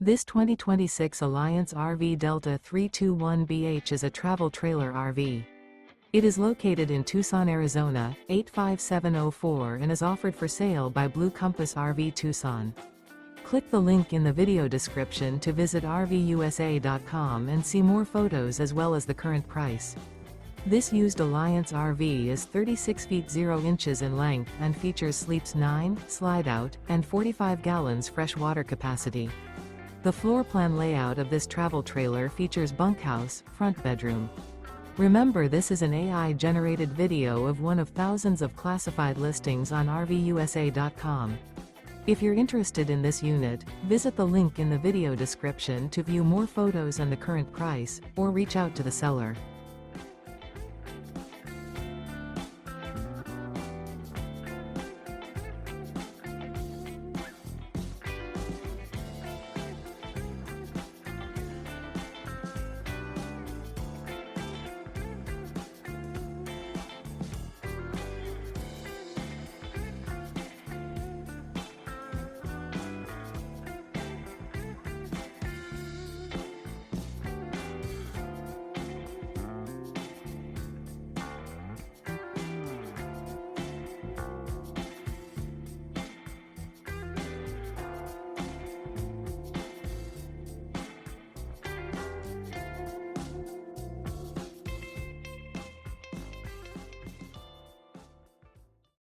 This 2026 Alliance RV Delta 321BH is a travel trailer RV. It is located in Tucson, Arizona, 85704 and is offered for sale by Blue Compass RV Tucson. Click the link in the video description to visit RVUSA.com and see more photos as well as the current price. This used Alliance RV is 36 feet 0 inches in length and features sleeps 9, slide-out, and 45 gallons fresh water capacity. The floor plan layout of this travel trailer features bunkhouse, front bedroom. Remember, this is an AI-generated video of one of thousands of classified listings on RVUSA.com. If you're interested in this unit, visit the link in the video description to view more photos and the current price, or reach out to the seller.